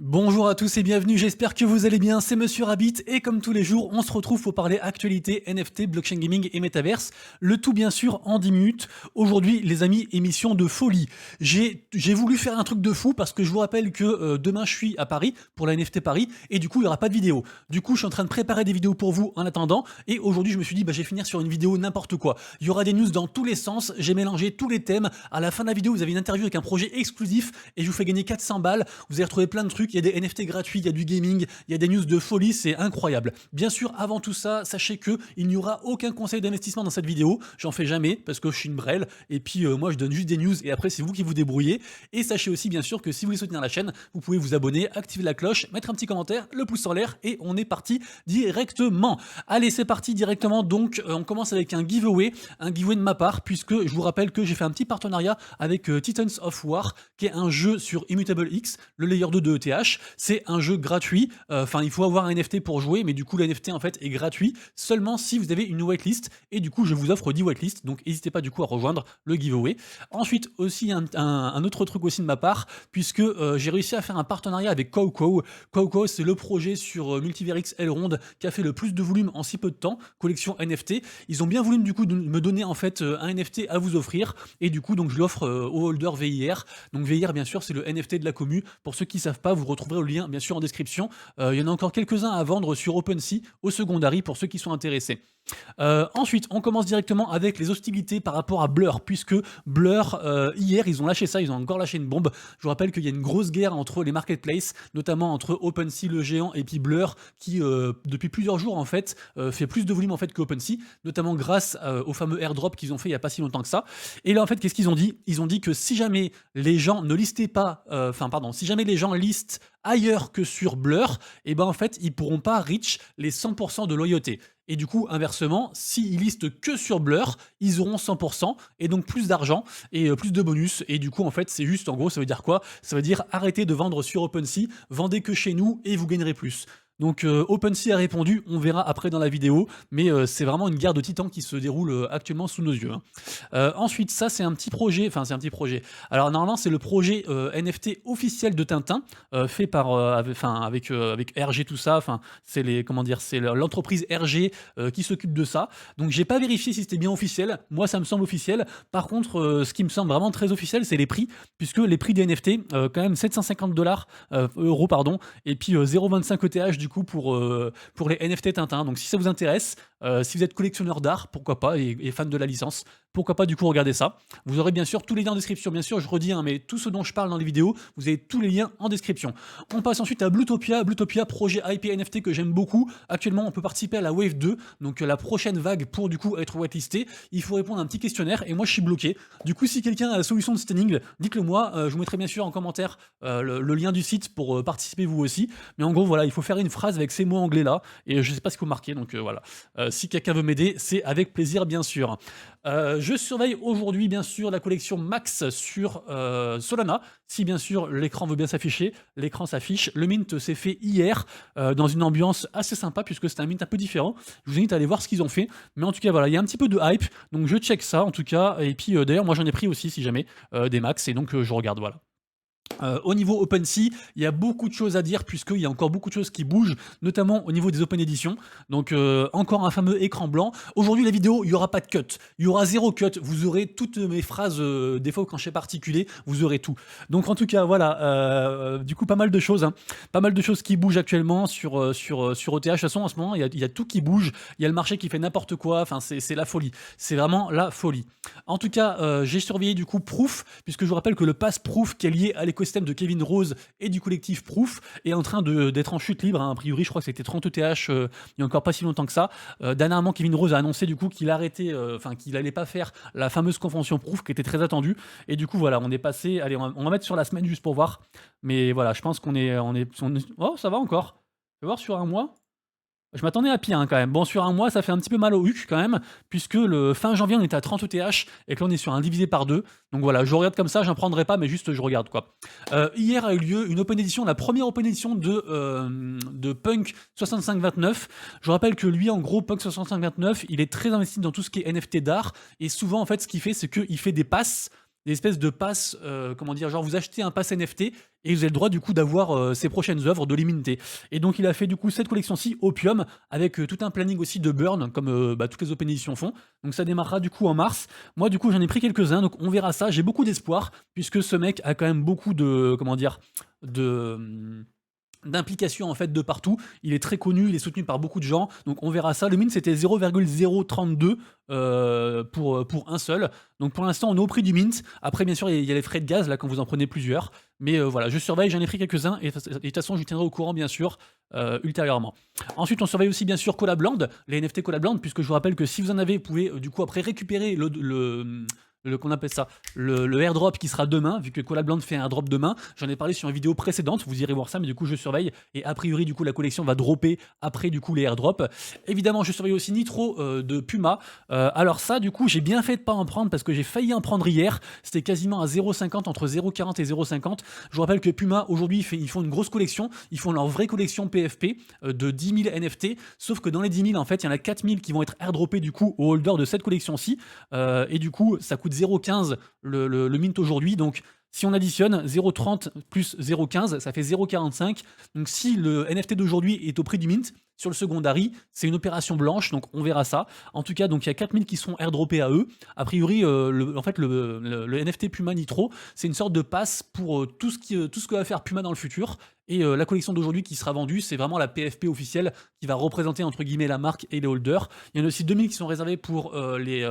Bonjour à tous et bienvenue, j'espère que vous allez bien, c'est Monsieur Rabbit et comme tous les jours, on se retrouve pour parler actualité, NFT, blockchain gaming et metaverse, le tout bien sûr en 10 minutes. Aujourd'hui les amis, émission de folie. J'ai voulu faire un truc de fou parce que je vous rappelle que demain je suis à Paris pour la NFT Paris et du coup il n'y aura pas de vidéo. Du coup je suis en train de préparer des vidéos pour vous en attendant et aujourd'hui je me suis dit bah, je vais finir sur une vidéo n'importe quoi. Il y aura des news dans tous les sens, j'ai mélangé tous les thèmes. À la fin de la vidéo vous avez une interview avec un projet exclusif et je vous fais gagner 400 balles. Vous allez retrouver plein de trucs, il y a des NFT gratuits, il y a du gaming, il y a des news de folie, c'est incroyable. Bien sûr, avant tout ça, sachez que il n'y aura aucun conseil d'investissement dans cette vidéo, j'en fais jamais parce que je suis une brêle et puis moi je donne juste des news et après c'est vous qui vous débrouillez. Et sachez aussi bien sûr que si vous voulez soutenir la chaîne, vous pouvez vous abonner, activer la cloche, mettre un petit commentaire, le pouce en l'air et on est parti directement. Allez, c'est parti directement donc on commence avec un giveaway de ma part puisque je vous rappelle que j'ai fait un petit partenariat avec Titans of War qui est un jeu sur Immutable X, le layer 2 de ETH. C'est un jeu gratuit, enfin il faut avoir un NFT pour jouer, mais du coup le NFT en fait est gratuit seulement si vous avez une whitelist, et du coup je vous offre 10 whitelists, donc n'hésitez pas du coup à rejoindre le giveaway. Ensuite aussi un autre truc aussi de ma part, puisque j'ai réussi à faire un partenariat avec Coco. Coco c'est le projet sur Multiverix Elrond qui a fait le plus de volume en si peu de temps, collection NFT. Ils ont bien voulu du coup me donner en fait un NFT à vous offrir, et du coup donc je l'offre au holder VIR. Donc VIR bien sûr c'est le NFT de la commu, pour ceux qui savent pas vous retrouverez le lien bien sûr en description. Il y en a encore quelques-uns à vendre sur OpenSea au secondary pour ceux qui sont intéressés. Ensuite, on commence directement avec les hostilités par rapport à Blur, puisque Blur, hier, ils ont lâché ça, ils ont encore lâché une bombe. Je vous rappelle qu'il y a une grosse guerre entre les marketplaces, notamment entre OpenSea, le géant, et puis Blur, qui, depuis plusieurs jours, en fait, fait plus de volume en fait, que OpenSea, notamment grâce au fameux airdrop qu'ils ont fait il n'y a pas si longtemps que ça. Et là, en fait, qu'est-ce qu'ils ont dit? Ils ont dit que si jamais les gens ne listaient pas, si jamais les gens listent ailleurs que sur Blur, et ben en fait, ils pourront pas reach les 100% de loyauté. Et du coup, inversement, s'ils listent que sur Blur, ils auront 100% et donc plus d'argent et plus de bonus. Et du coup, en fait, c'est juste, en gros, ça veut dire quoi? Ça veut dire arrêtez de vendre sur OpenSea, vendez que chez nous et vous gagnerez plus. Donc OpenSea a répondu, on verra après dans la vidéo, mais c'est vraiment une guerre de titans qui se déroule actuellement sous nos yeux. Hein. Ensuite, ça c'est un petit projet, enfin c'est un petit projet. Alors normalement c'est le projet NFT officiel de Tintin, fait par, avec RG tout ça. Enfin c'est les, comment dire, c'est l'entreprise RG qui s'occupe de ça. Donc j'ai pas vérifié si c'était bien officiel. Moi ça me semble officiel. Par contre, ce qui me semble vraiment très officiel, c'est les prix, puisque les prix des NFT, quand même 750 dollars, euros pardon, et puis 0,25 ETH du coup pour les NFT Tintin. Donc si ça vous intéresse, si vous êtes collectionneur d'art, pourquoi pas, et fan de la licence, pourquoi pas du coup regarder ça. Vous aurez bien sûr tous les liens en description, bien sûr je redis, hein, mais tout ce dont je parle dans les vidéos, vous avez tous les liens en description. On passe ensuite à Bluetopia, projet IP NFT que j'aime beaucoup. Actuellement on peut participer à la Wave 2, donc la prochaine vague pour du coup être whitelisté. Il faut répondre à un petit questionnaire et moi je suis bloqué. Du coup si quelqu'un a la solution de standing, dites-le moi, je vous mettrai bien sûr en commentaire le lien du site pour participer vous aussi. Mais en gros voilà, il faut faire une phrase avec ces mots anglais là, et je sais pas ce qu'il faut marquer, donc voilà. Si quelqu'un veut m'aider, c'est avec plaisir bien sûr. Je surveille aujourd'hui bien sûr la collection Max sur Solana, si bien sûr l'écran veut bien s'afficher, l'écran s'affiche. Le mint s'est fait hier dans une ambiance assez sympa puisque c'est un mint un peu différent. Je vous invite à aller voir ce qu'ils ont fait, mais en tout cas voilà, il y a un petit peu de hype, donc je check ça en tout cas, et puis d'ailleurs moi j'en ai pris aussi si jamais des Max, et donc je regarde, voilà. Au niveau OpenSea, il y a beaucoup de choses à dire puisqu'il y a encore beaucoup de choses qui bougent, notamment au niveau des Open Editions. Donc encore un fameux écran blanc. Aujourd'hui la vidéo, il n'y aura pas de cut. Il y aura zéro cut. Vous aurez toutes mes phrases, des fois quand je fais particulier, vous aurez tout. Donc en tout cas voilà, du coup pas mal de choses. Hein. Pas mal de choses qui bougent actuellement sur ETH. De toute façon en ce moment, il y a tout qui bouge. Il y a le marché qui fait n'importe quoi. Enfin c'est la folie. C'est vraiment la folie. En tout cas, j'ai surveillé du coup Proof, puisque je vous rappelle que le pass Proof qui est lié à l'écosystème de Kevin Rose et du collectif Proof est en train d'être en chute libre. Hein. A priori, je crois que c'était 30 ETH il y a encore pas si longtemps que ça. Dernièrement, Kevin Rose a annoncé du coup qu'il arrêtait, qu'il allait pas faire la fameuse convention Proof qui était très attendue. Et du coup, voilà, on est passé. Allez, on va mettre sur la semaine juste pour voir. Mais voilà, je pense qu'on est, oh, ça va encore. Je vais voir sur un mois. Je m'attendais à pire hein, quand même. Bon, sur un mois, ça fait un petit peu mal au huc quand même, puisque le fin janvier, on était à 30 ETH et que là, on est sur un divisé par 2. Donc voilà, je regarde comme ça, j'en prendrai pas, mais juste je regarde quoi. Hier a eu lieu une open edition, la première open edition de Punk 6529. Je rappelle que lui, en gros, Punk 6529, il est très investi dans tout ce qui est NFT d'art, et souvent, en fait, ce qu'il fait, c'est qu'il fait des passes des espèces de passes, comment dire? Genre vous achetez un pass NFT et vous avez le droit du coup d'avoir, ses prochaines œuvres de l'immunité. Et donc il a fait du coup cette collection-ci Opium avec, tout un planning aussi de burn comme, bah, toutes les open editions font. Donc ça démarrera du coup en mars. Moi du coup j'en ai pris quelques-uns, donc on verra ça. J'ai beaucoup d'espoir puisque ce mec a quand même beaucoup de, comment dire? De, d'implication en fait de partout. Il est très connu, il est soutenu par beaucoup de gens, donc on verra ça. Le min c'était 0,032 pour un seul. Donc pour l'instant on est au prix du mint. Après bien sûr il y a les frais de gaz là quand vous en prenez plusieurs. Mais voilà, je surveille, j'en ai pris quelques-uns et de toute façon je vous tiendrai au courant bien sûr ultérieurement. Ensuite on surveille aussi bien sûr Collabland, les NFT Collabland, puisque je vous rappelle que si vous en avez, vous pouvez du coup après récupérer qu'on appelle ça, le airdrop qui sera demain, vu que Collabland fait un airdrop demain. J'en ai parlé sur une vidéo précédente, vous irez voir ça, mais du coup je surveille et a priori du coup la collection va dropper après du coup les airdrops. Évidemment je surveille aussi Nitro de Puma. Alors ça du coup j'ai bien fait de pas en prendre parce que j'ai failli en prendre hier. C'était quasiment à 0,50, entre 0,40 et 0,50. Je vous rappelle que Puma aujourd'hui ils font une grosse collection, ils font leur vraie collection PFP de 10 000 NFT, sauf que dans les 10 000 en fait il y en a 4 000 qui vont être airdroppés du coup aux holders de cette collection-ci. Et du coup ça coûte 0,15 le mint aujourd'hui. Donc si on additionne 0,30 plus 0,15, ça fait 0,45. Donc si le NFT d'aujourd'hui est au prix du mint, sur le secondary, c'est une opération blanche, donc on verra ça. En tout cas, donc il y a 4000 qui sont airdroppés à eux. A priori, en fait, le NFT Puma Nitro, c'est une sorte de passe pour tout ce que va faire Puma dans le futur. Et la collection d'aujourd'hui qui sera vendue, c'est vraiment la PFP officielle qui va représenter entre guillemets la marque et les holders. Il y en a aussi 2000 qui sont réservés pour les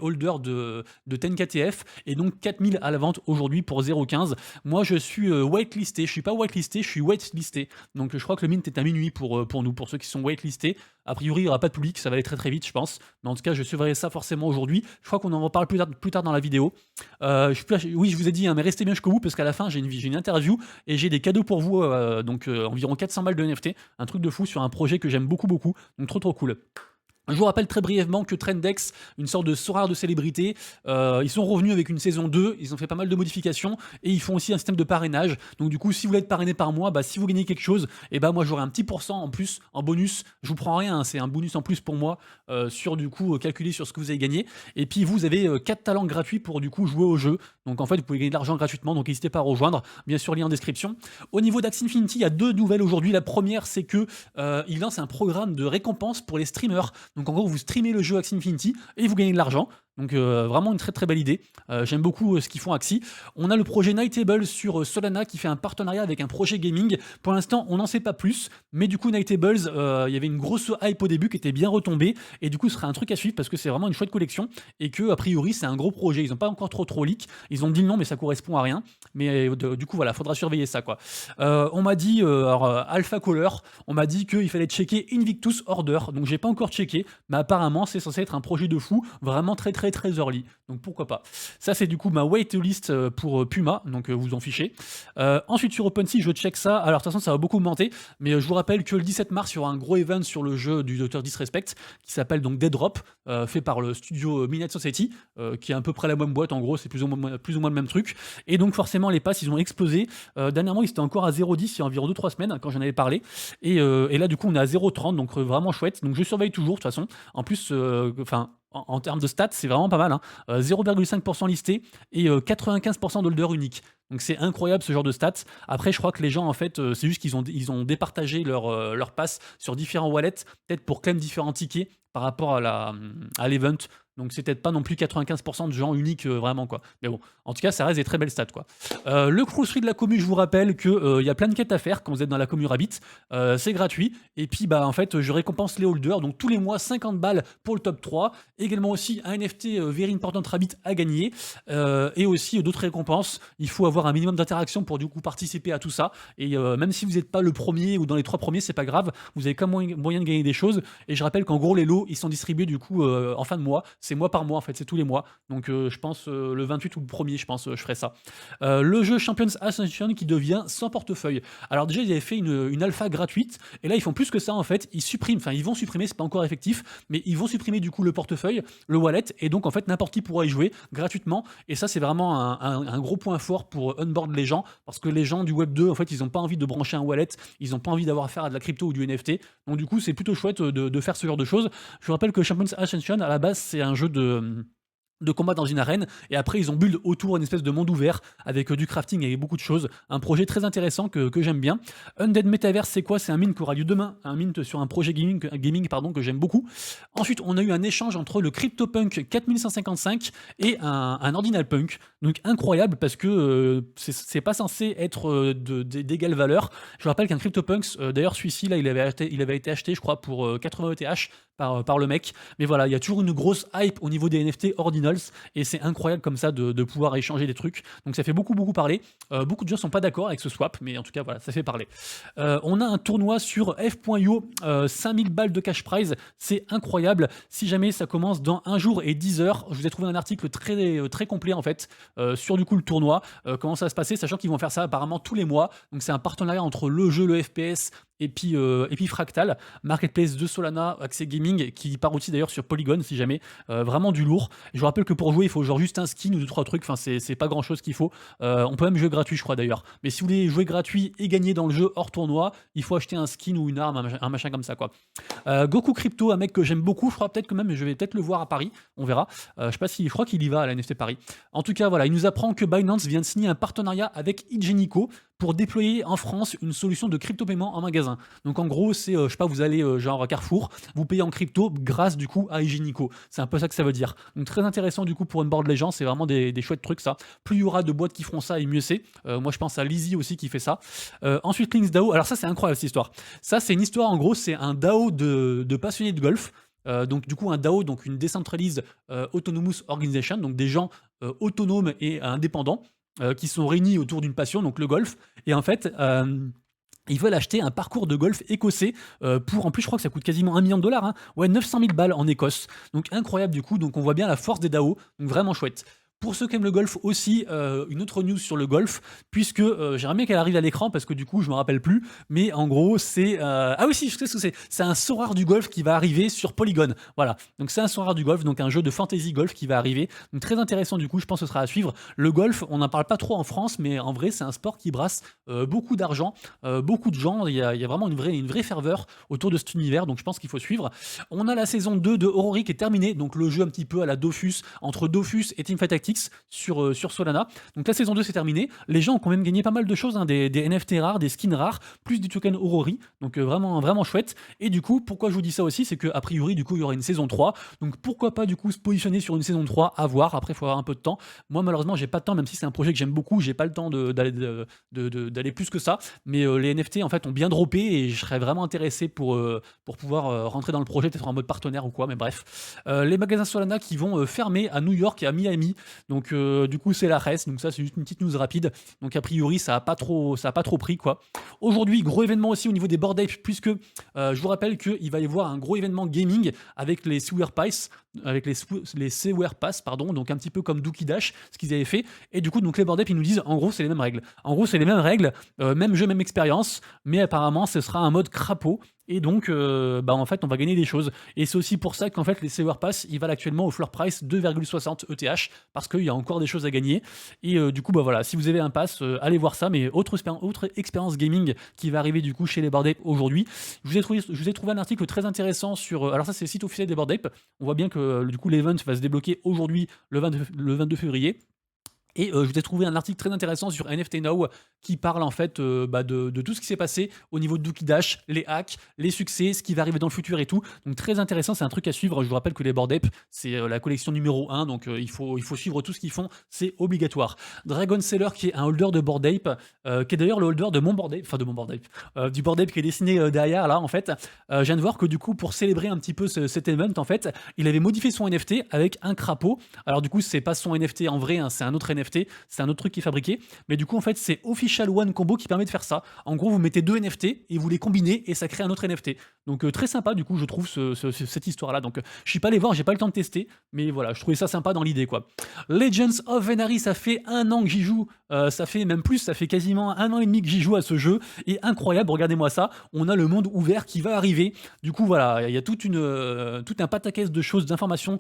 holders de 10KTF et donc 4000 à la vente aujourd'hui pour 0,15. Moi je suis whitelisté, je suis pas whitelisté, je suis whitelisté. Donc je crois que le mint est à minuit pour nous, pour ceux qui sont whitelistés. A priori, il n'y aura pas de public, ça va aller très très vite, je pense. Mais en tout cas, je surveillerai ça forcément aujourd'hui. Je crois qu'on en reparle plus tard dans la vidéo. Oui, je vous ai dit, hein, mais restez bien jusqu'au bout parce qu'à la fin, j'ai une interview et j'ai des cadeaux pour vous. Donc environ 400 balles de NFT. Un truc de fou sur un projet que j'aime beaucoup, beaucoup. Donc trop, trop cool. Je vous rappelle très brièvement que Trendex, une sorte de Sorare de célébrité, ils sont revenus avec une saison 2, ils ont fait pas mal de modifications et ils font aussi un système de parrainage. Donc du coup, si vous voulez être parrainé par moi, bah, si vous gagnez quelque chose, et bah moi j'aurai un petit pourcent en plus, en bonus. Je vous prends rien, hein, c'est un bonus en plus pour moi sur du coup calculé sur ce que vous avez gagné. Et puis vous avez 4 talents gratuits pour du coup jouer au jeu. Donc en fait, vous pouvez gagner de l'argent gratuitement, donc n'hésitez pas à rejoindre. Bien sûr, lien en description. Au niveau d'Axie Infinity, il y a 2 nouvelles aujourd'hui. La première, c'est que ils lancent un programme de récompense pour les streamers. Donc en gros, vous streamez le jeu Axie Infinity et vous gagnez de l'argent. Donc vraiment une très très belle idée. J'aime beaucoup ce qu'ils font Axie. On a le projet Nightable sur Solana qui fait un partenariat avec un projet gaming. Pour l'instant, on n'en sait pas plus. Mais du coup, Nightable, il y avait une grosse hype au début qui était bien retombée. Et du coup, ce serait un truc à suivre parce que c'est vraiment une chouette collection. Et que, a priori, c'est un gros projet. Ils n'ont pas encore trop leak. Ils ont dit le nom, mais ça correspond à rien. Mais du coup, voilà, faudra surveiller ça, quoi. On m'a dit, Alpha Caller, on m'a dit qu'il fallait checker Invictus Order. Donc, j'ai pas encore checké. Mais apparemment, c'est censé être un projet de fou. Vraiment très, très, très early. Donc, pourquoi pas. Ça, c'est du coup ma waitlist pour Puma. Donc, vous en fichez. Ensuite, sur OpenSea, je check ça. Alors, de toute façon, ça va beaucoup augmenter. Mais je vous rappelle que le 17 mars, il y aura un gros event sur le jeu du Dr. Disrespect qui s'appelle donc Dead Drop, fait par le studio Midnight Society, qui est à peu près la même boîte. En gros, c'est plus ou moins le même truc. Et donc, forcément, les passes, ils ont explosé. Dernièrement, ils étaient encore à 0,10 il y a environ 2-3 semaines quand j'en avais parlé. Et là, du coup, on est à 0,30, donc vraiment chouette. Donc, je surveille toujours, de toute façon. En plus, en termes de stats, c'est vraiment pas mal. Hein. 0,5% listé et 95% d'holder unique. Donc c'est incroyable ce genre de stats. Après, je crois que les gens, en fait, c'est juste qu'ils ont départagé leur pass sur différents wallets, peut-être pour claim différents tickets par rapport à l'event. Donc c'est peut-être pas non plus 95% de gens uniques vraiment, quoi. Mais bon, en tout cas, ça reste des très belles stats, quoi. Le cruiserie de la commu, je vous rappelle que y a plein de quêtes à faire quand vous êtes dans la commu Rabbit. C'est gratuit. Et puis bah en fait, je récompense les holders. Donc tous les mois 50 balles pour le top 3. Également aussi un NFT Very Important Rabbit à gagner. Et aussi d'autres récompenses. Il faut avoir un minimum d'interaction pour du coup participer à tout ça. Et même si vous n'êtes pas le premier ou dans les 3 premiers, c'est pas grave. Vous avez quand même moyen de gagner des choses. Et je rappelle qu'en gros, les lots, ils sont distribués du coup en fin de mois. C'est mois par mois en fait, c'est tous les mois. Donc je pense le 28 ou le 1er, je pense, je ferai ça. Le jeu Champions Ascension qui devient sans portefeuille. Alors déjà, ils avaient fait une alpha gratuite. Et là, ils font plus que ça en fait. Ils vont supprimer, c'est pas encore effectif, mais ils vont supprimer du coup le portefeuille, le wallet. Et donc en fait, n'importe qui pourra y jouer gratuitement. Et ça, c'est vraiment un gros point fort pour onboard les gens. Parce que les gens du Web 2, en fait, ils n'ont pas envie de brancher un wallet. Ils n'ont pas envie d'avoir affaire à de la crypto ou du NFT. Donc du coup, c'est plutôt chouette de faire ce genre de choses. Je vous rappelle que Champions Ascension, à la base, c'est un jeu de combat dans une arène, et après ils ont build autour une espèce de monde ouvert avec du crafting et beaucoup de choses. Un projet très intéressant que j'aime bien. Undead Metaverse, c'est quoi? C'est un mint qui aura lieu demain, un mint sur un projet gaming pardon, que j'aime beaucoup. Ensuite, on a eu un échange entre le CryptoPunk 4155 et un Ordinal Punk. Donc incroyable, parce que c'est pas censé être d'égale valeur. Je rappelle qu'un CryptoPunks, d'ailleurs celui-ci là, il avait été acheté je crois pour 80 ETH par le mec. Mais voilà, il y a toujours une grosse hype au niveau des NFT Ordinals, et c'est incroyable comme ça de pouvoir échanger des trucs. Donc ça fait beaucoup parler. Beaucoup de gens sont pas d'accord avec ce swap, mais en tout cas voilà, ça fait parler. On a un tournoi sur F.io, 5000 balles de cash prize, c'est incroyable. Si jamais ça commence dans 1 jour et 10 heures, je vous ai trouvé un article très complet en fait sur du coup le tournoi, comment ça va se passer, sachant qu'ils vont faire ça apparemment tous les mois. Donc c'est un partenariat entre le jeu, le FPS et puis Fractal, marketplace de Solana, accès gaming, qui part aussi d'ailleurs sur Polygon si jamais, vraiment du lourd. Je vous rappelle que pour jouer il faut genre juste un skin ou 2-3 trucs, enfin c'est pas grand chose qu'il faut. On peut même jouer gratuit je crois d'ailleurs, mais si vous voulez jouer gratuit et gagner dans le jeu hors tournoi, il faut acheter un skin ou une arme, un machin comme ça quoi. Goku Crypto, un mec que j'aime beaucoup, je crois peut-être que même je vais peut-être le voir à Paris, on verra. Je sais pas si, je crois qu'il y va à la NFT Paris. En tout cas voilà, il nous apprend que Binance vient de signer un partenariat avec Ingenico pour déployer en France une solution de crypto-paiement en magasin. Donc en gros, c'est, je sais pas, vous allez genre à Carrefour, vous payez en crypto grâce du coup à Ingenico. C'est un peu ça que ça veut dire. Donc très intéressant du coup pour une board Legends, c'est vraiment des chouettes trucs ça. Plus il y aura de boîtes qui feront ça et mieux c'est. Moi je pense à Lizzy aussi qui fait ça. Ensuite Links DAO, alors ça c'est incroyable cette histoire. Ça c'est une histoire en gros, c'est un DAO de passionnés de golf. Donc du coup un DAO, donc une Decentralized Autonomous Organization, donc des gens autonomes et indépendants qui sont réunis autour d'une passion, donc le golf. Et en fait, ils veulent acheter un parcours de golf écossais pour, en plus je crois que ça coûte quasiment 1 million de dollars, hein. Ouais, 900 000 balles en Écosse. Donc incroyable du coup, donc on voit bien la force des DAO, donc vraiment chouette. Pour ceux qui aiment le golf aussi, une autre news sur le golf, puisque j'aimerais bien qu'elle arrive à l'écran parce que du coup je me rappelle plus, mais en gros c'est... Ah oui si, je sais ce que c'est un Sorare du golf qui va arriver sur Polygon, voilà. Donc c'est un Sorare du golf, donc un jeu de fantasy golf qui va arriver, donc très intéressant du coup, je pense que ce sera à suivre. Le golf, on n'en parle pas trop en France, mais en vrai c'est un sport qui brasse beaucoup d'argent, beaucoup de gens, il y a vraiment une vraie ferveur autour de cet univers, donc je pense qu'il faut suivre. On a la saison 2 de Aurori qui est terminée, donc le jeu un petit peu à la Dofus, entre Dofus et Teamfight Tactics sur Solana. Donc la saison 2 c'est terminé. Les gens ont quand même gagné pas mal de choses, hein, des NFT rares, des skins rares, plus des tokens Aurori. Donc vraiment chouette. Et du coup, pourquoi je vous dis ça aussi, c'est qu'a priori, du coup, il y aura une saison 3. Donc pourquoi pas du coup se positionner sur une saison 3 à voir. Après, il faut avoir un peu de temps. Moi, malheureusement, j'ai pas de temps, même si c'est un projet que j'aime beaucoup, j'ai pas le temps d'aller plus que ça. Mais les NFT en fait ont bien droppé et je serais vraiment intéressé pour pouvoir rentrer dans le projet, peut-être en mode partenaire ou quoi. Mais bref. Les magasins Solana qui vont fermer à New York et à Miami. Donc du coup c'est la reste, donc ça c'est juste une petite news rapide. Donc a priori ça a pas trop pris quoi. Aujourd'hui gros événement aussi au niveau des Bored Ape, puisque je vous rappelle qu'il va y avoir un gros événement gaming avec les Sewer Pass, pardon, donc un petit peu comme Dookie Dash, ce qu'ils avaient fait. Et du coup donc les Bored Ape ils nous disent en gros c'est les mêmes règles. En gros c'est les mêmes règles, même jeu, même expérience, mais apparemment ce sera un mode crapaud. Et donc, en fait, on va gagner des choses. Et c'est aussi pour ça qu'en fait, les Sewer Pass, ils valent actuellement au floor price 2,60 ETH, parce qu'il y a encore des choses à gagner. Et du coup, voilà, si vous avez un pass, allez voir ça. Mais autre expérience gaming qui va arriver du coup chez les Bored Ape aujourd'hui. Je vous ai trouvé un article très intéressant sur... alors ça, c'est le site officiel des Bored Ape. On voit bien que du coup, l'event va se débloquer aujourd'hui, le 22 février. Et je vous ai trouvé un article très intéressant sur NFT Now qui parle en fait de tout ce qui s'est passé au niveau de Dookie Dash, les hacks, les succès, ce qui va arriver dans le futur et tout. Donc très intéressant, c'est un truc à suivre. Je vous rappelle que les Bored Ape, c'est la collection numéro 1, donc il faut suivre tout ce qu'ils font, c'est obligatoire. Dragon Seller qui est un holder de Bored Ape, qui est d'ailleurs le holder de mon Bored Ape, enfin de mon Bored Ape, du Bored Ape qui est dessiné derrière là en fait. Je viens de voir que du coup pour célébrer un petit peu cet event en fait, il avait modifié son NFT avec un crapaud. Alors du coup c'est pas son NFT en vrai, hein, c'est un autre NFT. C'est un autre truc qui est fabriqué, mais du coup en fait c'est Official One Combo qui permet de faire ça. En gros vous mettez 2 NFT et vous les combinez et ça crée un autre NFT. Donc très sympa du coup je trouve cette histoire là. Donc je suis pas allé voir, j'ai pas eu le temps de tester, mais voilà je trouvais ça sympa dans l'idée quoi. Legends of Venari, ça fait 1 an que j'y joue, ça fait même plus, ça fait quasiment 1 an et demi que j'y joue à ce jeu, et incroyable, regardez-moi ça, on a le monde ouvert qui va arriver. Du coup voilà, il y a tout un pataquès de choses, d'informations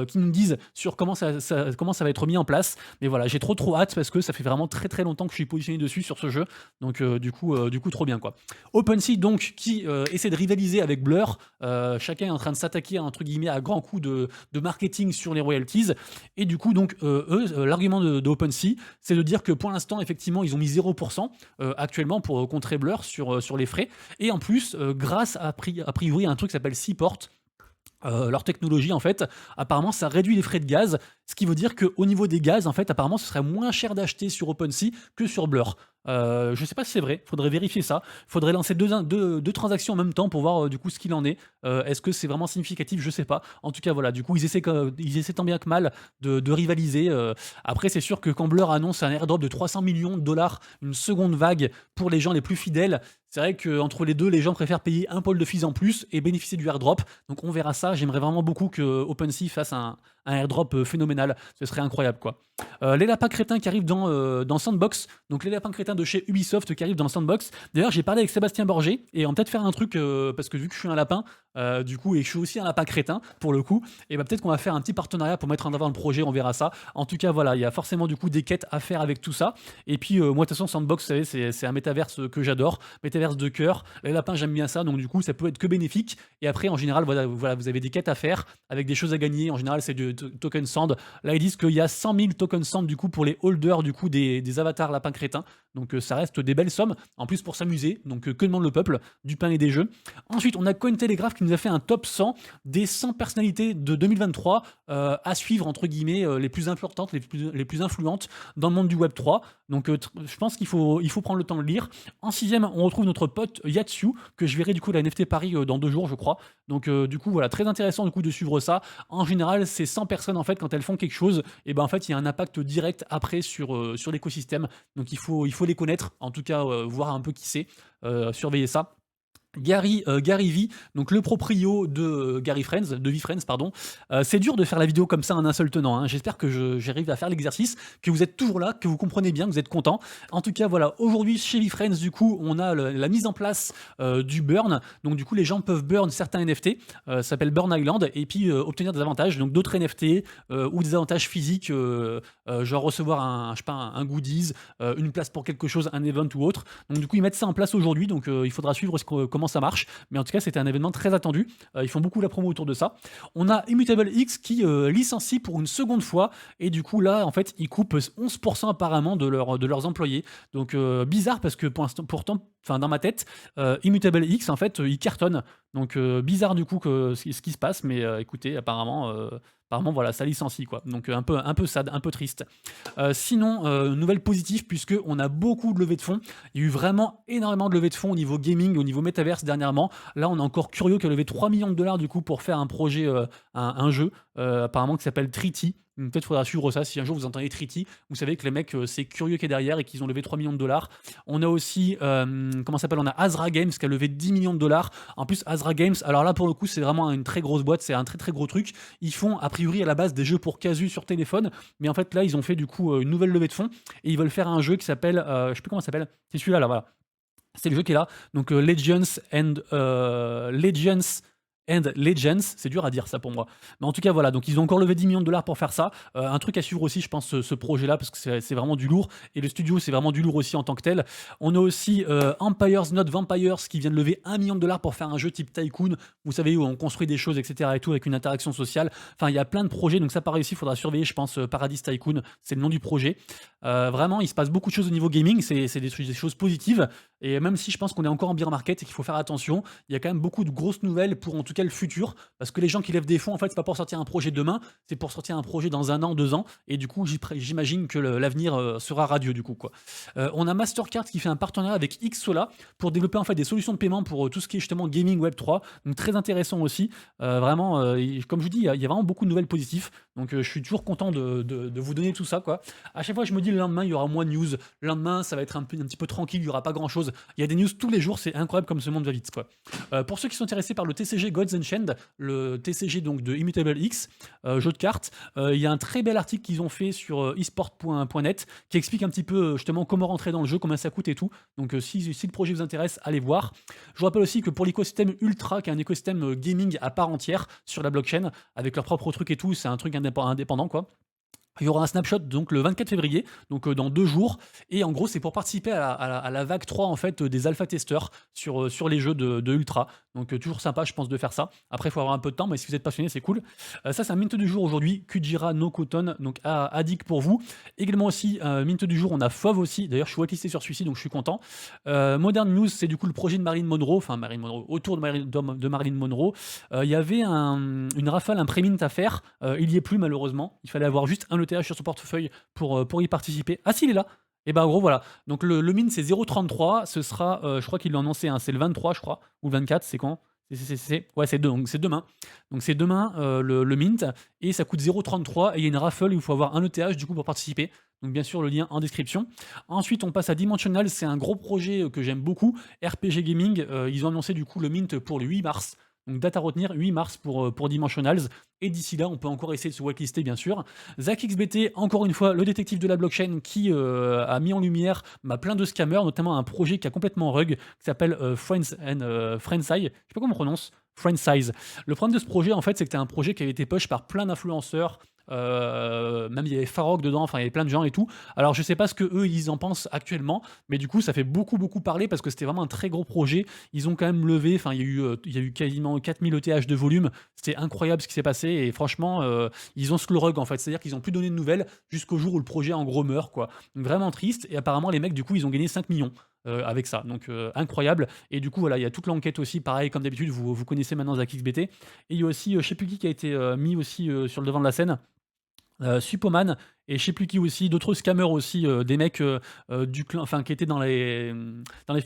qui nous disent sur comment ça va être mis en place. Mais voilà, voilà, j'ai trop hâte parce que ça fait vraiment très longtemps que je suis positionné dessus sur ce jeu. Donc du coup trop bien quoi. OpenSea donc qui essaie de rivaliser avec Blur. Chacun est en train de s'attaquer entre guillemets à grands coups de marketing sur les royalties. Et du coup donc l'argument de OpenSea, c'est de dire que pour l'instant effectivement ils ont mis 0% actuellement pour contrer Blur sur les frais. Et en plus grâce a priori à un truc qui s'appelle Seaport, leur technologie en fait, apparemment ça réduit les frais de gaz, ce qui veut dire qu'au niveau des gaz en fait apparemment ce serait moins cher d'acheter sur OpenSea que sur Blur. Je sais pas si c'est vrai, faudrait vérifier ça. Faudrait lancer deux transactions en même temps pour voir du coup ce qu'il en est. Est-ce que c'est vraiment significatif? Je sais pas. En tout cas voilà, du coup ils essaient tant bien que mal de rivaliser. Après c'est sûr que quand Blur annonce un airdrop de 300 millions de dollars, une seconde vague pour les gens les plus fidèles, c'est vrai qu'entre les deux, les gens préfèrent payer un pôle de fees en plus et bénéficier du airdrop. Donc on verra ça. J'aimerais vraiment beaucoup que OpenSea fasse un airdrop phénoménal. Ce serait incroyable quoi. Les lapins crétins qui arrivent dans Sandbox. Donc les lapins crétins de chez Ubisoft qui arrivent dans Sandbox. D'ailleurs, j'ai parlé avec Sébastien Borgé et on va peut-être faire un truc parce que vu que je suis un lapin, du coup, et je suis aussi un lapin crétin pour le coup, et bah peut-être qu'on va faire un petit partenariat pour mettre en avant le projet. On verra ça. En tout cas, voilà, il y a forcément du coup des quêtes à faire avec tout ça. Et puis moi, de toute façon, Sandbox, vous savez, c'est un métaverse que j'adore, métaverse de cœur. Les lapins, j'aime bien ça, donc du coup, ça peut être que bénéfique. Et après, en général, voilà, vous avez des quêtes à faire avec des choses à gagner. En général, c'est du token sand. Là, ils disent qu'il y a 100 000 tokens sand du coup pour les holders du coup des avatars lapins crétins. Donc ça reste des belles sommes. En plus pour s'amuser. Donc que demande le peuple? Du pain et des jeux. Ensuite, on a Cointelegraph qui nous a fait un top 100 des 100 personnalités de 2023 à suivre entre guillemets les plus importantes, les plus influentes dans le monde du Web 3. Donc je pense qu'il faut prendre le temps de lire. En sixième, on retrouve notre pote Yatsu, que je verrai du coup à la NFT Paris dans 2 jours, je crois. Donc du coup, voilà, très intéressant du coup de suivre ça. En général, ces 100 personnes, en fait, quand elles font quelque chose, et ben en fait, il y a un impact direct après sur l'écosystème. Donc il faut les connaître, en tout cas, voir un peu qui c'est, surveiller ça. Gary V, donc le proprio de de VeeFriends, pardon. C'est dur de faire la vidéo comme ça en un seul tenant, hein. J'espère que j'arrive à faire l'exercice, que vous êtes toujours là, que vous comprenez bien, que vous êtes content. En tout cas, voilà, aujourd'hui chez VeeFriends, du coup, on a la mise en place du burn. Donc du coup, les gens peuvent burn certains NFT, ça s'appelle Burn Island, et puis obtenir des avantages, donc d'autres NFT ou des avantages physiques, genre recevoir je sais pas, un goodies, une place pour quelque chose, un event ou autre. Donc du coup, ils mettent ça en place aujourd'hui, donc il faudra suivre comment ça marche. Mais en tout cas, c'était un événement très attendu. Ils font beaucoup la promo autour de ça. On a Immutable X qui licencie pour une seconde fois. Et du coup, là, en fait, ils coupent 11% apparemment de leurs employés. Donc, bizarre parce que pourtant, dans ma tête, Immutable X, en fait, il cartonne. Donc, bizarre du coup ce qui se passe. Mais écoutez, apparemment, voilà, ça licencie quoi. Donc, un peu sad, un peu triste. Sinon, nouvelle positive, puisqu'on a beaucoup de levées de fonds. Il y a eu vraiment énormément de levées de fonds au niveau gaming, au niveau metaverse dernièrement. Là, on a encore Curio qui a levé 3 millions de dollars du coup pour faire un projet, un jeu apparemment qui s'appelle Treaty. Peut-être faudra suivre ça. Si un jour vous entendez Treaty, vous savez que les mecs, c'est Curieux qui est derrière et qu'ils ont levé 3 millions de dollars. On a aussi, comment ça s'appelle? On a Azra Games qui a levé 10 millions de dollars. En plus, Azra Games, alors là pour le coup, c'est vraiment une très grosse boîte, c'est un très gros truc. Ils font a priori à la base des jeux pour casu sur téléphone, mais en fait là, ils ont fait du coup une nouvelle levée de fonds et ils veulent faire un jeu qui s'appelle, je sais plus comment ça s'appelle, c'est celui-là, là, voilà. C'est le jeu qui est là. Donc Legends, c'est dur à dire ça pour moi. Mais en tout cas, voilà, donc ils ont encore levé 10 millions de dollars pour faire ça. Un truc à suivre aussi, je pense, ce projet-là, parce que c'est vraiment du lourd. Et le studio, c'est vraiment du lourd aussi en tant que tel. On a aussi Empires Not Vampires qui vient de lever 1 million de dollars pour faire un jeu type Tycoon. Vous savez, où on construit des choses, etc. et tout, avec une interaction sociale. Enfin, il y a plein de projets, donc ça, pareil aussi, il faudra surveiller, je pense, Paradise Tycoon, c'est le nom du projet. Vraiment, il se passe beaucoup de choses au niveau gaming, c'est des choses positives. Et même si je pense qu'on est encore en bear market et qu'il faut faire attention, il y a quand même beaucoup de grosses nouvelles pour en tout cas le futur. Parce que les gens qui lèvent des fonds, en fait, c'est pas pour sortir un projet demain, c'est pour sortir un projet dans 1 an, 2 ans. Et du coup, j'imagine que l'avenir sera radieux du coup, quoi. On a Mastercard qui fait un partenariat avec Xsola pour développer en fait des solutions de paiement pour tout ce qui est justement gaming Web 3. Donc très intéressant aussi. Vraiment, comme je vous dis, il y a vraiment beaucoup de nouvelles positives. Donc je suis toujours content de vous donner tout ça, quoi. À chaque fois, je me dis le lendemain, il y aura moins de news. Le lendemain, ça va être un petit peu tranquille, il y aura pas grand chose. Il y a des news tous les jours, c'est incroyable comme ce monde va vite, quoi. Pour ceux qui sont intéressés par le TCG Gods Unchained, le TCG donc de Immutable X, jeu de cartes, il y a un très bel article qu'ils ont fait sur esport.net qui explique un petit peu justement comment rentrer dans le jeu, combien ça coûte et tout. Donc si le projet vous intéresse, allez voir. Je vous rappelle aussi que pour l'écosystème Ultra, qui est un écosystème gaming à part entière sur la blockchain, avec leurs propres trucs et tout, c'est un truc indépendant, quoi. Il y aura un snapshot donc le 24 février, donc dans 2 jours et en gros, c'est pour participer à la vague 3 en fait, des alpha testeurs sur les jeux de Ultra. Donc toujours sympa je pense de faire ça. Après il faut avoir un peu de temps, mais si vous êtes passionné, c'est cool. Ça c'est un mint du jour aujourd'hui, Kujira no Cotton, donc à Dick pour vous. Également aussi, mint du jour, on a FOV aussi. D'ailleurs je suis whitelisté sur celui-ci, donc je suis content. Modern News, c'est du coup le projet de Marilyn Monroe, enfin Marilyn Monroe, autour de Marilyn Monroe. Il y avait une rafale, un pré-mint à faire, il y est plus malheureusement. Il fallait avoir juste un ETH sur son portefeuille pour y participer. Ah si, il est là. Et ben en gros voilà. Donc le mint c'est 0,33, ce sera, je crois qu'il l'a annoncé, hein, c'est le 23 je crois, ou le 24, c'est quand? Ouais c'est donc c'est demain. Donc c'est demain le mint, et ça coûte 0,33 et il y a une raffle où il faut avoir un ETH du coup pour participer. Donc bien sûr le lien en description. Ensuite on passe à Dimensional, c'est un gros projet que j'aime beaucoup, RPG Gaming, ils ont annoncé du coup le mint pour le 8 mars. Donc date à retenir, 8 mars pour Dimensionals. Et d'ici là, on peut encore essayer de se whitelister, bien sûr. ZachXBT, encore une fois, le détective de la blockchain qui a mis en lumière plein de scammers, notamment un projet qui a complètement rug, qui s'appelle Friendseye. Je sais pas comment on prononce. Friendsize. Le problème de ce projet, en fait, c'est que c'était un projet qui avait été push par plein d'influenceurs. Même il y avait Farok dedans, enfin il y avait plein de gens et tout. Alors je sais pas ce que eux ils en pensent actuellement, mais du coup ça fait beaucoup parler parce que c'était vraiment un très gros projet. Ils ont quand même levé, enfin il y a eu quasiment 4000 ETH de volume. C'était incroyable ce qui s'est passé et franchement ils ont le rug en fait, c'est-à-dire qu'ils ont plus donné de nouvelles jusqu'au jour où le projet en gros meurt quoi. Donc vraiment triste, et apparemment les mecs du coup ils ont gagné 5 millions. Avec ça, donc incroyable. Et du coup voilà, il y a toute l'enquête aussi, pareil comme d'habitude, vous connaissez maintenant ZachXBT. Et il y a aussi je sais plus qui a été mis aussi sur le devant de la scène, Supoman, et je sais plus qui aussi, d'autres scammers aussi, des mecs du clan, enfin qui étaient dans les,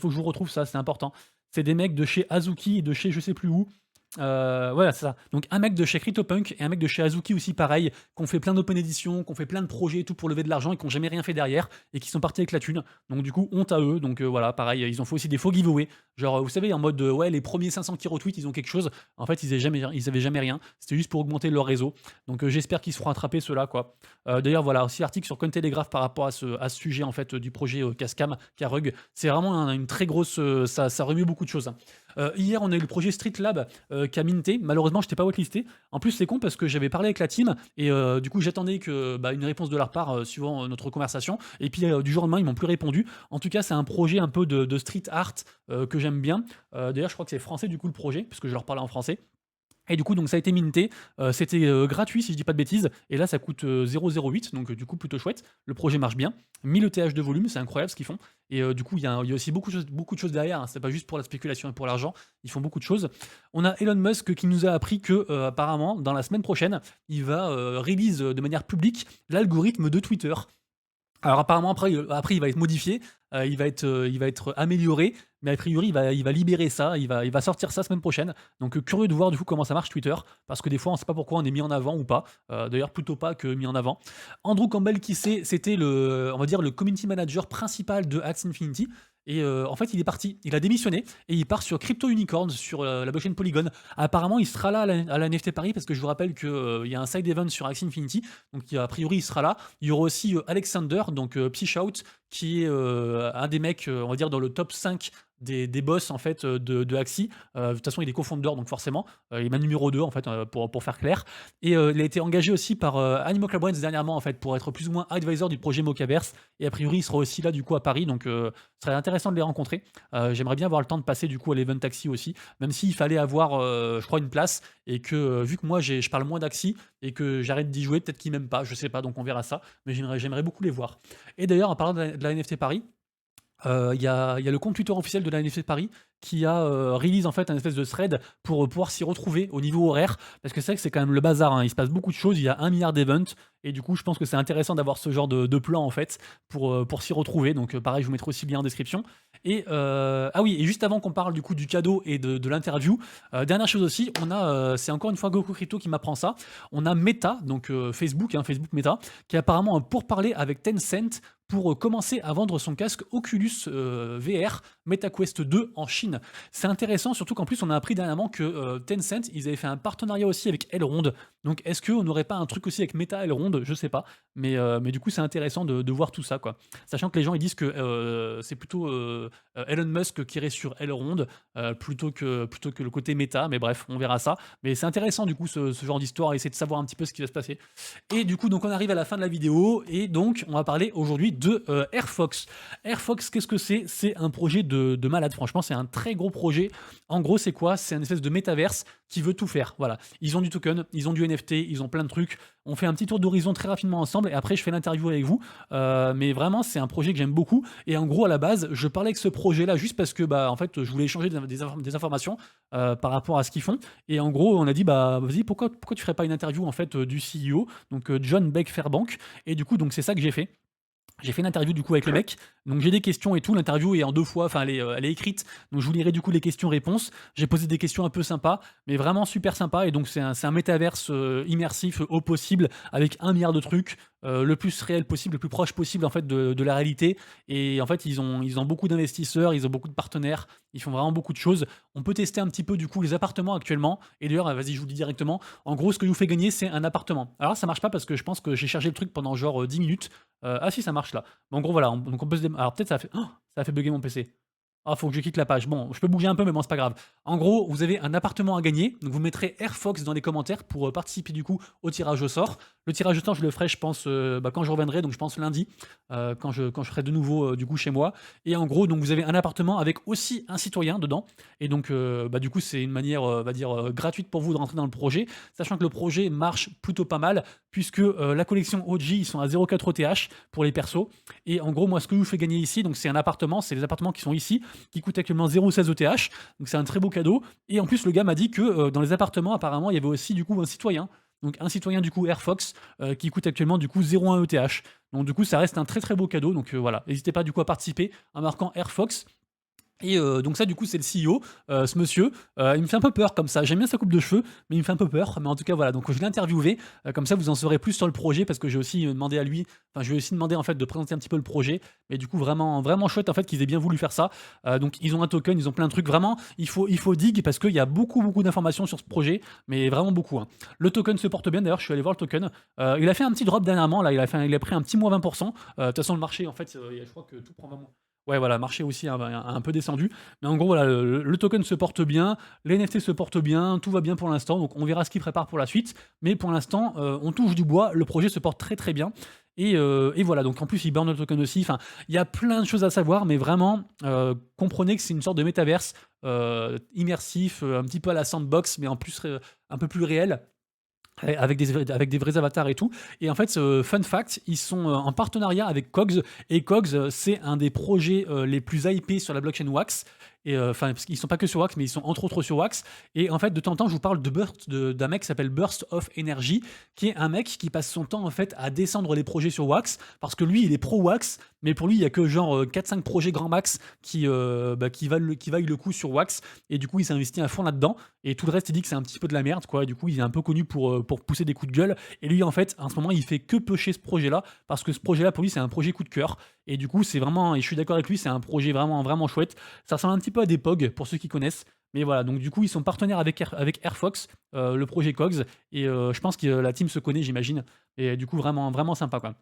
faut que je vous retrouve ça, c'est important. C'est des mecs de chez Azuki et de chez je sais plus où. Voilà, c'est ça. Donc un mec de chez CryptoPunk et un mec de chez Azuki aussi, pareil, qui ont fait plein d'open edition, qui ont fait plein de projets et tout pour lever de l'argent et qui ont jamais rien fait derrière et qui sont partis avec la thune. Donc du coup, honte à eux. Donc voilà, pareil, ils ont fait aussi des faux giveaways. Genre, vous savez, en mode, ouais, les premiers 500 qui retweetent, ils ont quelque chose. En fait, ils avaient jamais rien. C'était juste pour augmenter leur réseau. Donc j'espère qu'ils se feront attraper ceux-là, quoi. D'ailleurs, voilà, aussi article sur Cointelegraph par rapport à ce sujet, en fait, du projet Cascam, qui a rug. C'est vraiment une très grosse. Ça remue beaucoup de choses, hein. Hier, on a eu le projet Street Lab qui a minté. Malheureusement, je n'étais pas whitelisté. En plus, c'est con parce que j'avais parlé avec la team et du coup, j'attendais une réponse de leur part suivant notre conversation. Et puis, du jour au lendemain, ils m'ont plus répondu. En tout cas, c'est un projet un peu de street art que j'aime bien. D'ailleurs, je crois que c'est français du coup le projet, puisque je leur parlais en français. Et du coup, donc ça a été minté, c'était gratuit si je dis pas de bêtises, et là ça coûte 0,08, donc du coup plutôt chouette. Le projet marche bien, 1000 ETH de volume, c'est incroyable ce qu'ils font. Et du coup, il y a aussi beaucoup de choses derrière, hein. C'est pas juste pour la spéculation et pour l'argent, ils font beaucoup de choses. On a Elon Musk qui nous a appris que apparemment, dans la semaine prochaine, il va release de manière publique l'algorithme de Twitter. Alors apparemment après il va être modifié, il va être amélioré, mais a priori il va libérer ça, il va sortir ça semaine prochaine. Donc curieux de voir du coup comment ça marche Twitter, parce que des fois on sait pas pourquoi on est mis en avant ou pas. D'ailleurs plutôt pas que mis en avant. Andrew Campbell qui c'était on va dire le community manager principal de Axie Infinity. Et en fait, il est parti, il a démissionné et il part sur Crypto Unicorns, sur la blockchain Polygon. Apparemment, il sera là à la NFT Paris parce que je vous rappelle qu'il y a un side event sur Axie Infinity, donc a priori il sera là. Il y aura aussi Alexander, donc Psyshout, qui est un des mecs, on va dire, dans le top 5 des boss en fait de Axie. De toute façon, il est cofondateur, donc forcément, il est ma numéro 2 en fait, pour faire clair. Et il a été engagé aussi par Animoca Brands dernièrement en fait pour être plus ou moins advisor du projet Mocaverse. Et a priori, il sera aussi là du coup à Paris, donc ce serait intéressant de les rencontrer. J'aimerais bien avoir le temps de passer du coup à l'event Axie aussi, même s'il fallait avoir, je crois, une place, et que vu que moi je parle moins d'Axie et que j'arrête d'y jouer, peut-être qu'ils m'aiment pas, je sais pas, donc on verra ça. Mais j'aimerais beaucoup les voir. Et d'ailleurs, en parlant de la NFT Paris, il y a le compte Twitter officiel de la NFT Paris qui a release en fait un espèce de thread pour pouvoir s'y retrouver au niveau horaire, parce que c'est vrai que c'est quand même le bazar, hein. Il se passe beaucoup de choses, il y a 1 milliard d'events, et du coup je pense que c'est intéressant d'avoir ce genre de plan en fait pour s'y retrouver. Donc pareil, je vous mettrai aussi le lien en description. Et ah oui, et juste avant qu'on parle du coup du cadeau et de l'interview, dernière chose aussi, on a c'est encore une fois Goku Crypto qui m'apprend ça, on a Meta, donc Facebook, hein, Facebook Meta, qui a apparemment un pourparler avec Tencent pour commencer à vendre son casque Oculus VR MetaQuest 2 en Chine. C'est intéressant, surtout qu'en plus on a appris dernièrement que Tencent, ils avaient fait un partenariat aussi avec Elrond. Donc est-ce qu'on n'aurait pas un truc aussi avec Meta Elrond? Je sais pas. Mais du coup c'est intéressant de voir tout ça, quoi. Sachant que les gens ils disent que c'est plutôt Elon Musk qui irait sur Elrond plutôt que le côté Meta. Mais bref, on verra ça. Mais c'est intéressant du coup ce genre d'histoire, essayer de savoir un petit peu ce qui va se passer. Et du coup, donc on arrive à la fin de la vidéo et donc on va parler aujourd'hui de AirFox. AirFox, qu'est-ce que c'est? C'est un projet de malade, franchement, c'est un très gros projet. En gros, c'est quoi? C'est une espèce de métaverse qui veut tout faire. Voilà, ils ont du token, ils ont du NFT, ils ont plein de trucs. On fait un petit tour d'horizon très rapidement ensemble et après je fais l'interview avec vous. Mais vraiment, c'est un projet que j'aime beaucoup. Et en gros, à la base, je parlais avec ce projet-là juste parce que en fait, je voulais échanger des informations par rapport à ce qu'ils font. Et en gros, on a dit, vas-y, pourquoi tu ferais pas une interview en fait du CEO, donc John Beck Fairbank. Et du coup, donc c'est ça que j'ai fait. J'ai fait une interview du coup avec le mec, donc j'ai des questions et tout, l'interview est en 2 fois, enfin elle est écrite, donc je vous lirai du coup les questions-réponses. J'ai posé des questions un peu sympas, mais vraiment super sympa, et donc c'est un métaverse immersif au possible, avec 1 milliard de trucs, le plus réel possible, le plus proche possible en fait de la réalité, et en fait ils ont beaucoup d'investisseurs, ils ont beaucoup de partenaires, ils font vraiment beaucoup de choses. On peut tester un petit peu du coup les appartements actuellement, et d'ailleurs vas-y je vous le dis directement, en gros ce que je vous fais gagner c'est un appartement. Alors ça marche pas parce que je pense que j'ai chargé le truc pendant genre 10 minutes. Ah si ça marche là. Mais en gros voilà, donc on peut alors peut-être ça a fait bugger mon PC. Ah, faut que je quitte la page. Bon, je peux bouger un peu, mais bon, c'est pas grave. En gros, vous avez un appartement à gagner. Donc, vous mettrez AirFox dans les commentaires pour participer du coup au tirage au sort. Le tirage au sort, je le ferai, je pense, quand je reviendrai. Donc, je pense lundi, quand je serai de nouveau du coup chez moi. Et en gros, donc vous avez un appartement avec aussi un citoyen dedans. Et donc, du coup, c'est une manière, on va dire, gratuite pour vous de rentrer dans le projet. Sachant que le projet marche plutôt pas mal, puisque la collection OG, ils sont à 0,4 ETH pour les persos. Et en gros, moi, ce que je vous fais gagner ici, donc c'est un appartement, c'est les appartements qui sont ici, qui coûte actuellement 0,16 ETH, donc c'est un très beau cadeau. Et en plus, le gars m'a dit que dans les appartements, apparemment, il y avait aussi du coup un citoyen. Donc un citoyen du coup AirFox qui coûte actuellement du coup 0,1 ETH. Donc du coup, ça reste un très très beau cadeau. Donc voilà, n'hésitez pas du coup à participer en marquant AirFox. Et donc ça du coup c'est le CEO, ce monsieur, il me fait un peu peur comme ça, j'aime bien sa coupe de cheveux, mais il me fait un peu peur, mais en tout cas voilà, donc je l'ai interviewé, comme ça vous en saurez plus sur le projet, parce que j'ai aussi demandé à lui, enfin je lui ai aussi demandé en fait de présenter un petit peu le projet, mais du coup vraiment, vraiment chouette en fait qu'ils aient bien voulu faire ça. Donc ils ont un token, ils ont plein de trucs, vraiment il faut dig, parce qu'il y a beaucoup d'informations sur ce projet, mais vraiment beaucoup, hein. Le token se porte bien, d'ailleurs je suis allé voir le token, il a fait un petit drop dernièrement, là il a pris un petit moins 20%, de toute façon le marché en fait, je crois que tout prend vraiment. Ouais, voilà, marché aussi a un peu descendu. Mais en gros, voilà, le token se porte bien, les NFT se portent bien, tout va bien pour l'instant. Donc, on verra ce qu'il prépare pour la suite. Mais pour l'instant, on touche du bois. Le projet se porte très très bien. Et voilà, donc en plus, il burn le token aussi. Enfin, il y a plein de choses à savoir, mais vraiment, comprenez que c'est une sorte de métaverse immersif, un petit peu à la sandbox, mais en plus un peu plus réel. Avec des vrais avatars et tout. Et en fait, fun fact, ils sont en partenariat avec Cogs. Et Cogs, c'est un des projets les plus hypés sur la blockchain Wax. Et enfin, parce qu'ils sont pas que sur Wax, mais ils sont entre autres sur Wax. Et en fait, de temps en temps, je vous parle d'un mec qui s'appelle Burst of Energy, qui est un mec qui passe son temps en fait à descendre les projets sur Wax, parce que lui, il est pro Wax, mais pour lui, il y a que genre 4-5 projets grand max qui vaillent le coup sur Wax. Et du coup, il s'investit à fond là-dedans. Et tout le reste, il dit que c'est un petit peu de la merde, quoi. Et du coup, il est un peu connu pour pousser des coups de gueule. Et lui, en fait, en ce moment, il fait que pusher ce projet-là, parce que ce projet-là, pour lui, c'est un projet coup de cœur. Et du coup, c'est vraiment, et je suis d'accord avec lui, c'est un projet vraiment, vraiment chouette. Ça ressemble un petit peu à des POG, pour ceux qui connaissent. Mais voilà, donc du coup, ils sont partenaires avec AirFox, le projet Cogs. Et je pense que la team se connaît, j'imagine. Et du coup, vraiment, vraiment sympa, quoi.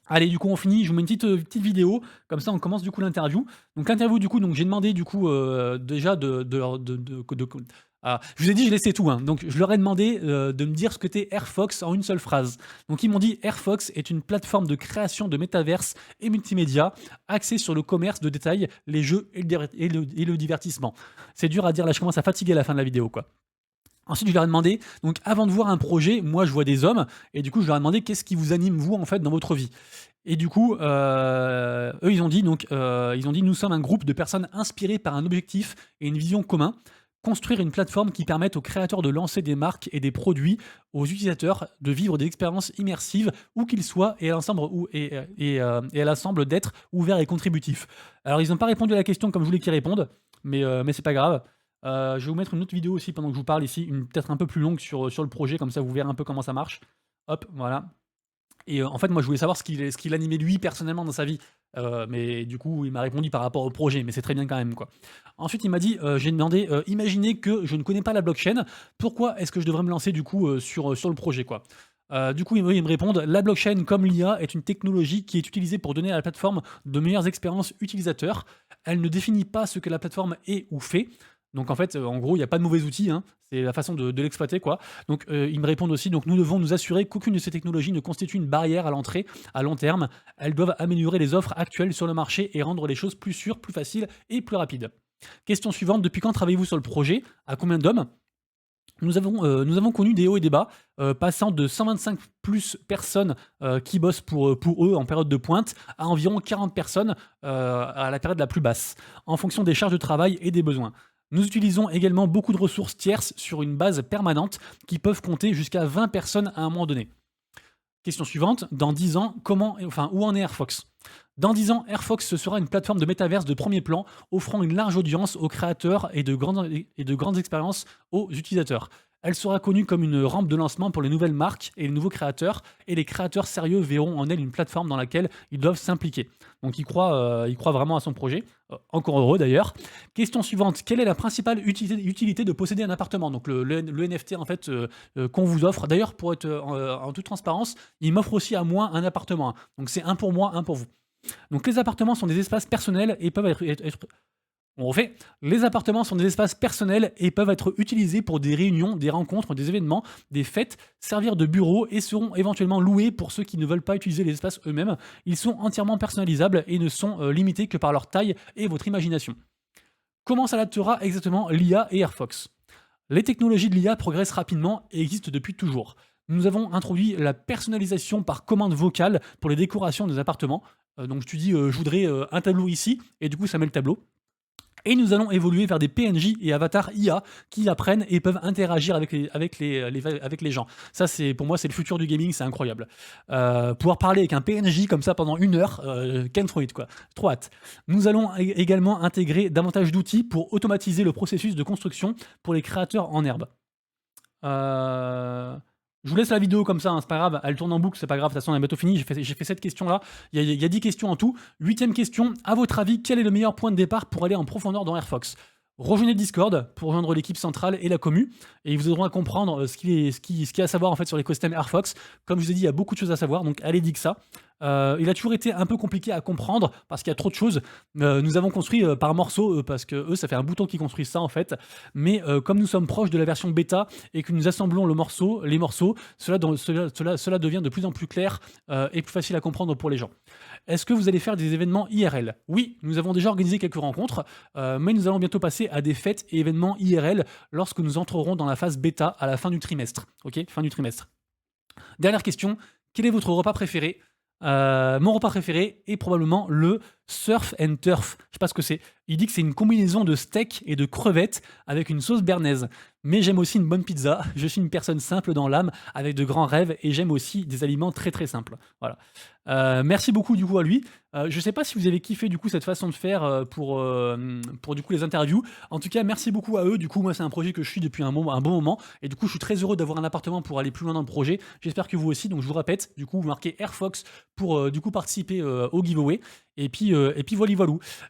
Allez, du coup, on finit. Je vous mets une petite vidéo. Comme ça, on commence du coup l'interview. Donc, l'interview, du coup, donc j'ai demandé du coup déjà je vous ai dit, je laissais tout, hein. Donc, je leur ai demandé de me dire ce que qu'était AirFox en une seule phrase. Donc, ils m'ont dit AirFox est une plateforme de création de métaverse et multimédia axée sur le commerce de détail, les jeux et le divertissement. C'est dur à dire, là, je commence à fatiguer à la fin de la vidéo, quoi. Ensuite, je leur ai demandé, donc avant de voir un projet, moi je vois des hommes, et du coup je leur ai demandé qu'est-ce qui vous anime vous en fait dans votre vie. Et du coup, eux ils ont dit nous sommes un groupe de personnes inspirées par un objectif et une vision commun, construire une plateforme qui permette aux créateurs de lancer des marques et des produits, aux utilisateurs de vivre des expériences immersives où qu'ils soient, et à l'ensemble d'être ouverts et contributifs. Alors ils n'ont pas répondu à la question comme je voulais qu'ils répondent, mais c'est pas grave. Je vais vous mettre une autre vidéo aussi pendant que je vous parle ici, peut-être un peu plus longue sur le projet, comme ça vous verrez un peu comment ça marche. Hop, voilà. Et en fait, moi, je voulais savoir ce qu'il animait lui personnellement dans sa vie. Mais du coup, il m'a répondu par rapport au projet, mais c'est très bien quand même, quoi. Ensuite, il m'a dit, j'ai demandé, «Imaginez que je ne connais pas la blockchain, pourquoi est-ce que je devrais me lancer du coup, sur le projet, quoi?» Du coup, ils me répondent: «La blockchain, comme l'IA, est une technologie qui est utilisée pour donner à la plateforme de meilleures expériences utilisateurs. Elle ne définit pas ce que la plateforme est ou fait». Donc en fait, en gros, il y a pas de mauvais outils, hein, c'est la façon de l'exploiter, quoi. Donc, ils me répondent aussi: «Donc nous devons nous assurer qu'aucune de ces technologies ne constitue une barrière à l'entrée à long terme. Elles doivent améliorer les offres actuelles sur le marché et rendre les choses plus sûres, plus faciles et plus rapides». Question suivante: «Depuis quand travaillez-vous sur le projet? À combien d'hommes?» Nous avons connu des hauts et des bas, passant de 125 plus personnes, qui bossent pour eux en période de pointe, à environ 40 personnes, à la période la plus basse, en fonction des charges de travail et des besoins. Nous utilisons également beaucoup de ressources tierces sur une base permanente qui peuvent compter jusqu'à 20 personnes à un moment donné. Question suivante: dans 10 ans, où en est Airfox? Dans 10 ans, Airfox ce sera une plateforme de métaverse de premier plan, offrant une large audience aux créateurs et de grandes expériences aux utilisateurs. Elle sera connue comme une rampe de lancement pour les nouvelles marques et les nouveaux créateurs, et les créateurs sérieux verront en elle une plateforme dans laquelle ils doivent s'impliquer. Donc il croit vraiment à son projet, encore heureux d'ailleurs. Question suivante: quelle est la principale utilité de posséder un appartement? Donc le NFT en fait, qu'on vous offre. D'ailleurs, pour être en toute transparence, il m'offre aussi à moi un appartement, hein. Donc c'est un pour moi, un pour vous. Donc les appartements sont des espaces personnels et peuvent on refait. Les appartements sont des espaces personnels et peuvent être utilisés pour des réunions, des rencontres, des événements, des fêtes, servir de bureau et seront éventuellement loués pour ceux qui ne veulent pas utiliser les espaces eux-mêmes. Ils sont entièrement personnalisables et ne sont limités que par leur taille et votre imagination. Comment s'adaptera exactement l'IA et Airfox? Les technologies de l'IA progressent rapidement et existent depuis toujours. Nous avons introduit la personnalisation par commande vocale pour les décorations des appartements. Donc tu dis, je voudrais un tableau ici, et du coup ça met le tableau. Et nous allons évoluer vers des PNJ et avatars IA qui apprennent et peuvent interagir avec les gens. Ça, c'est pour moi, c'est le futur du gaming, c'est incroyable. Pouvoir parler avec un PNJ comme ça pendant 1 heure, can't wait, quoi. Trop hâte. Nous allons également intégrer davantage d'outils pour automatiser le processus de construction pour les créateurs en herbe. Euh, Je vous laisse la vidéo comme ça, hein, c'est pas grave, elle tourne en boucle, c'est pas grave, de toute façon elle est bientôt finie, j'ai fait cette question-là, il y a 10 questions en tout. 8e question: à votre avis, quel est le meilleur point de départ pour aller en profondeur dans Airfox? Rejoignez le Discord pour rejoindre l'équipe centrale et la commu, et ils vous aideront à comprendre ce qu'il y a à savoir en fait sur l'écosystème Airfox. Comme je vous ai dit, il y a beaucoup de choses à savoir, donc allez dit que ça. Il a toujours été un peu compliqué à comprendre parce qu'il y a trop de choses. Nous avons construit par morceaux, parce que eux, ça fait un bouton qui construisent ça en fait. Mais comme nous sommes proches de la version bêta et que nous assemblons les morceaux, cela devient de plus en plus clair et plus facile à comprendre pour les gens. Est-ce que vous allez faire des événements IRL? Oui, nous avons déjà organisé quelques rencontres, mais nous allons bientôt passer à des fêtes et événements IRL lorsque nous entrerons dans la phase bêta à la fin du trimestre. Ok, fin du trimestre. Dernière question: quel est votre repas préféré? Mon repas préféré est probablement le surf and turf. Je sais pas ce que c'est. Il dit que c'est une combinaison de steak et de crevettes avec une sauce béarnaise. Mais j'aime aussi une bonne pizza. Je suis une personne simple dans l'âme, avec de grands rêves, et j'aime aussi des aliments très très simples. Voilà. Merci beaucoup du coup à lui. Je sais pas si vous avez kiffé du coup cette façon de faire pour du coup les interviews. En tout cas, merci beaucoup à eux. Du coup, moi c'est un projet que je suis depuis un bon moment, et du coup je suis très heureux d'avoir un appartement pour aller plus loin dans le projet. J'espère que vous aussi. Donc je vous répète, du coup vous marquez Airfox pour du coup participer au giveaway. Et puis voilà.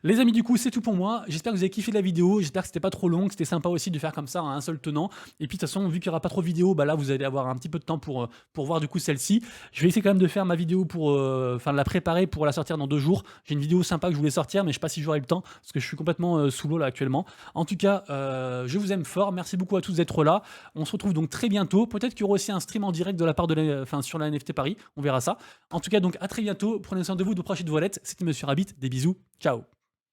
Les amis, du coup, c'est tout pour moi. J'espère que vous avez kiffé la vidéo. J'espère que c'était pas trop long, que c'était sympa aussi de faire comme ça à un seul tenant. Et puis de toute façon, vu qu'il n'y aura pas trop de vidéos, bah là, vous allez avoir un petit peu de temps pour voir du coup celle-ci. Je vais essayer quand même de faire ma vidéo de la préparer pour la sortir dans 2 jours. J'ai une vidéo sympa que je voulais sortir, mais je sais pas si j'aurai le temps parce que je suis complètement sous l'eau là actuellement. En tout cas, je vous aime fort. Merci beaucoup à tous d'être là. On se retrouve donc très bientôt. Peut-être qu'il y aura aussi un stream en direct de la part sur la NFT Paris. On verra ça. En tout cas, donc à très bientôt. Prenez soin de vous, de proches et de vos lettres. C'était Monsieur Rabbit. Des bisous. Ciao.